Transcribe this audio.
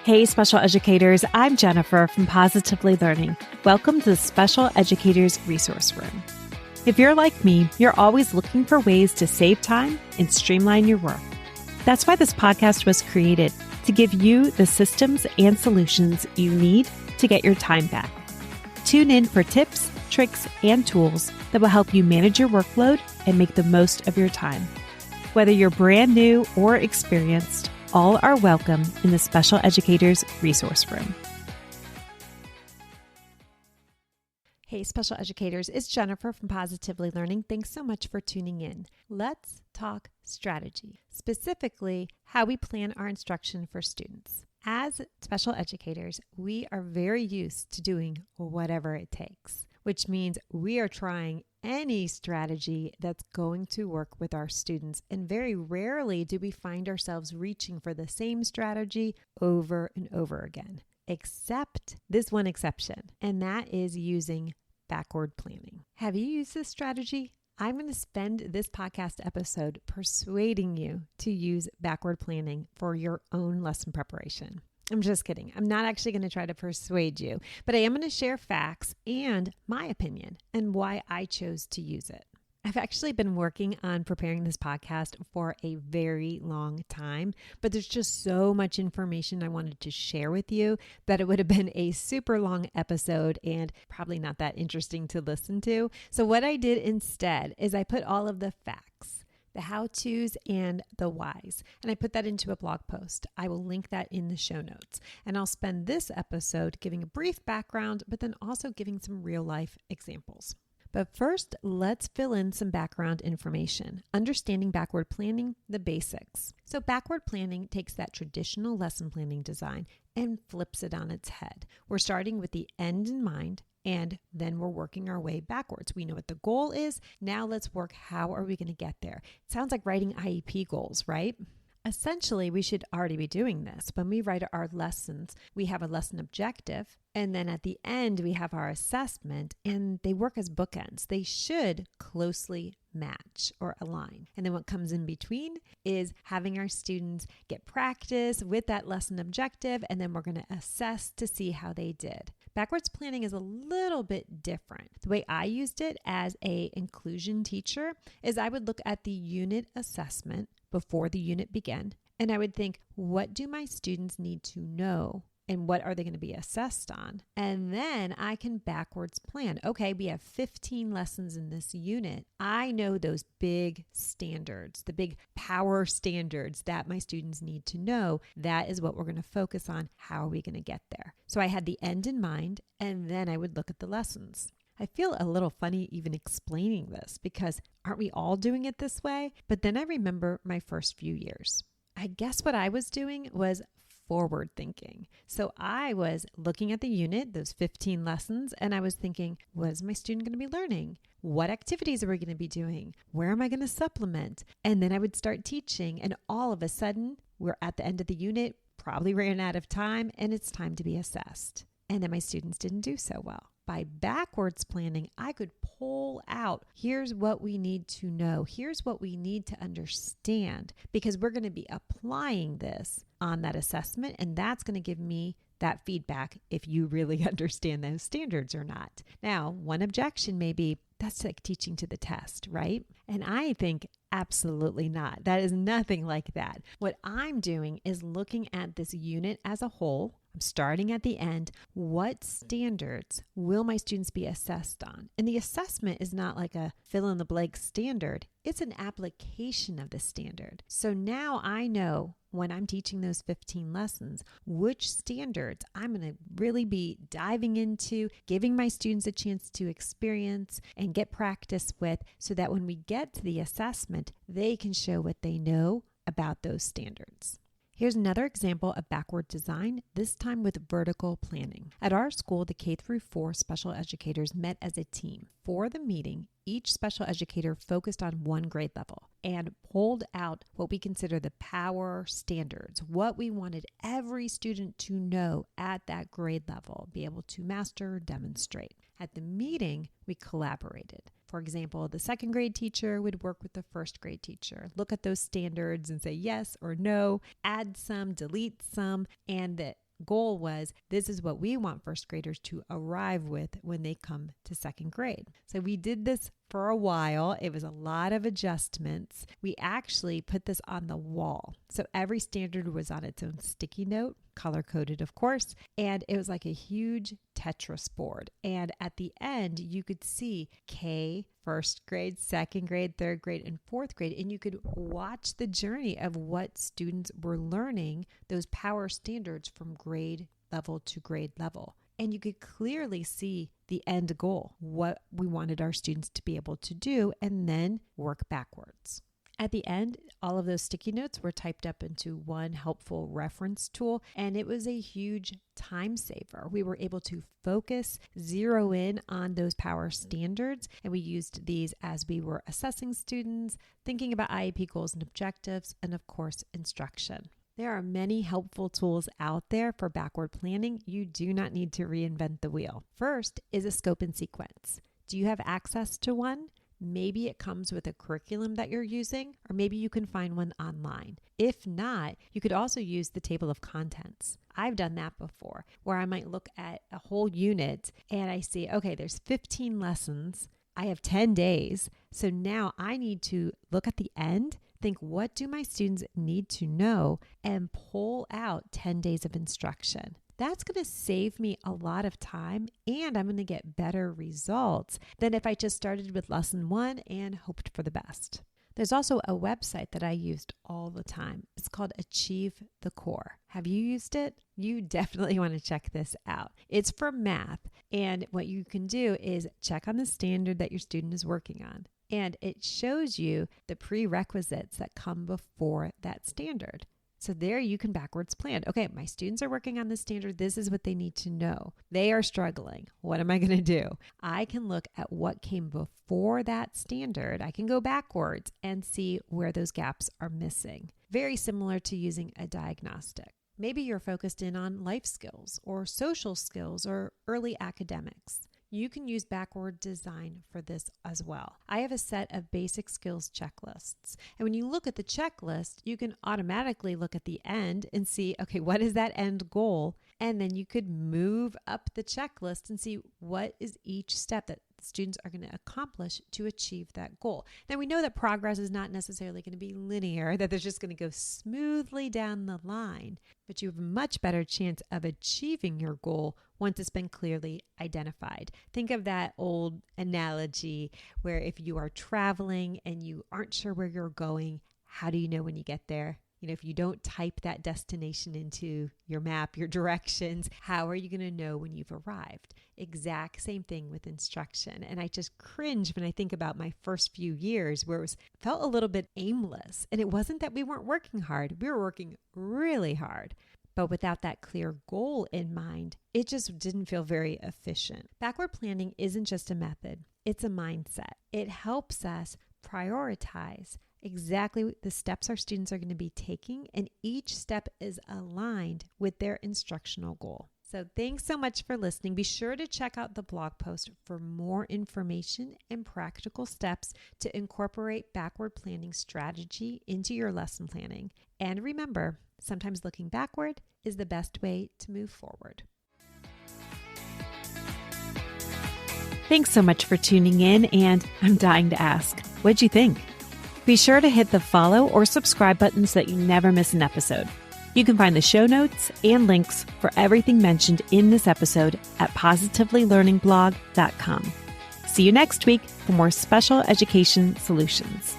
Hey, special educators, I'm Jennifer from Positively Learning. Welcome to the Special Educators Resource Room. If you're like me, you're always looking for ways to save time and streamline your work. That's why this podcast was created, to give you the systems and solutions you need to get your time back. Tune in for tips, tricks, and tools that will help you manage your workload and make the most of your time. Whether you're brand new or experienced, all are welcome in the Special Educators Resource Room. Hey, special educators, it's Jennifer from Positively Learning. Thanks so much for tuning in. Let's talk strategy, specifically how we plan our instruction for students. As special educators, we are very used to doing whatever it takes, which means we are trying any strategy that's going to work with our students. And very rarely do we find ourselves reaching for the same strategy over and over again, except this one exception, and that is using backward planning. Have you used this strategy? I'm going to spend this podcast episode persuading you to use backward planning for your own lesson preparation. I'm just kidding. I'm not actually going to try to persuade you, but I am going to share facts and my opinion and why I chose to use it. I've actually been working on preparing this podcast for a very long time, but there's just so much information I wanted to share with you that it would have been a super long episode and probably not that interesting to listen to. So what I did instead is I put all of the facts, the how-tos and the whys, and I put that into a blog post. I will link that in the show notes, and I'll spend this episode giving a brief background, but then also giving some real-life examples. But first, let's fill in some background information. Understanding backward planning, the basics. So backward planning takes that traditional lesson planning design and flips it on its head. We're starting with the end in mind, and then we're working our way backwards. We know what the goal is. Now let's work, how are we going to get there? It sounds like writing IEP goals, right? Essentially, we should already be doing this. When we write our lessons, we have a lesson objective, and then at the end, we have our assessment, and they work as bookends. They should closely match or align. And then what comes in between is having our students get practice with that lesson objective, and then we're going to assess to see how they did. Backwards planning is a little bit different. The way I used it as an inclusion teacher is I would look at the unit assessment before the unit began, and I would think, what do my students need to know? And what are they going to be assessed on? And then I can backwards plan. Okay, we have 15 lessons in this unit. I know those big standards, the big power standards that my students need to know. That is what we're going to focus on. How are we going to get there? So I had the end in mind, and then I would look at the lessons. I feel a little funny even explaining this because aren't we all doing it this way? But then I remember my first few years. I guess what I was doing was forward thinking. So I was looking at the unit, those 15 lessons, and I was thinking, what is my student going to be learning? What activities are we going to be doing? Where am I going to supplement? And then I would start teaching, and all of a sudden, we're at the end of the unit, probably ran out of time, and it's time to be assessed. And then my students didn't do so well. By backwards planning, I could pull out, here's what we need to know. Here's what we need to understand, because we're going to be applying this on that assessment, and that's going to give me that feedback if you really understand those standards or not. Now, one objection may be, that's like teaching to the test, right? And I think absolutely not. That is nothing like that. What I'm doing is looking at this unit as a whole. I'm starting at the end. What standards will my students be assessed on? And the assessment is not like a fill in the blank standard. It's an application of the standard. So now I know when I'm teaching those 15 lessons, which standards I'm going to really be diving into, giving my students a chance to experience and get practice with, so that when we get to the assessment, they can show what they know about those standards. Here's another example of backward design, this time with vertical planning. At our school, the K-4 special educators met as a team. For the meeting, each special educator focused on one grade level and pulled out what we consider the power standards, what we wanted every student to know at that grade level, be able to master, demonstrate. At the meeting, we collaborated. For example, the second grade teacher would work with the first grade teacher, look at those standards and say yes or no, add some, delete some, and the goal was, this is what we want first graders to arrive with when they come to second grade. So we did this for a while. It was a lot of adjustments. We actually put this on the wall. So every standard was on its own sticky note, color-coded, of course, and it was like a huge Tetris board. And at the end, you could see K, first grade, second grade, third grade, and fourth grade, and you could watch the journey of what students were learning, those power standards from grade level to grade level. And you could clearly see the end goal, what we wanted our students to be able to do, and then work backwards. At the end, all of those sticky notes were typed up into one helpful reference tool, and it was a huge time saver. We were able to focus, zero in on those power standards, and we used these as we were assessing students, thinking about IEP goals and objectives, and of course, instruction. There are many helpful tools out there for backward planning. You do not need to reinvent the wheel. First is a scope and sequence. Do you have access to one? Maybe it comes with a curriculum that you're using, or maybe you can find one online. If not, you could also use the table of contents. I've done that before, where I might look at a whole unit and I see, okay, there's 15 lessons. I have 10 days. So now I need to look at the end, think, what do my students need to know, and pull out 10 days of instruction. That's going to save me a lot of time, and I'm going to get better results than if I just started with lesson 1 and hoped for the best. There's also a website that I used all the time. It's called Achieve the Core. Have you used it? You definitely want to check this out. It's for math, and what you can do is check on the standard that your student is working on, and it shows you the prerequisites that come before that standard. So there you can backwards plan. Okay, my students are working on this standard. This is what they need to know. They are struggling. What am I going to do? I can look at what came before that standard. I can go backwards and see where those gaps are missing. Very similar to using a diagnostic. Maybe you're focused in on life skills or social skills or early academics. You can use backward design for this as well. I have a set of basic skills checklists. And when you look at the checklist, you can automatically look at the end and see, okay, what is that end goal? And then you could move up the checklist and see what is each step that students are going to accomplish to achieve that goal. Now, we know that progress is not necessarily going to be linear, that they're just going to go smoothly down the line, but you have a much better chance of achieving your goal once it's been clearly identified. Think of that old analogy where if you are traveling and you aren't sure where you're going, how do you know when you get there? If you don't type that destination into your map, your directions, how are you going to know when you've arrived? Exact same thing with instruction. And I just cringe when I think about my first few years where it felt a little bit aimless. And it wasn't that we weren't working hard. We were working really hard. But without that clear goal in mind, it just didn't feel very efficient. Backward planning isn't just a method. It's a mindset. It helps us prioritize exactly the steps our students are going to be taking, and each step is aligned with their instructional goal. So thanks so much for listening. Be sure to check out the blog post for more information and practical steps to incorporate backward planning strategy into your lesson planning. And remember, sometimes looking backward is the best way to move forward. Thanks so much for tuning in, and I'm dying to ask, what'd you think? Be sure to hit the follow or subscribe button so that you never miss an episode. You can find the show notes and links for everything mentioned in this episode at positivelylearningblog.com. See you next week for more special education solutions.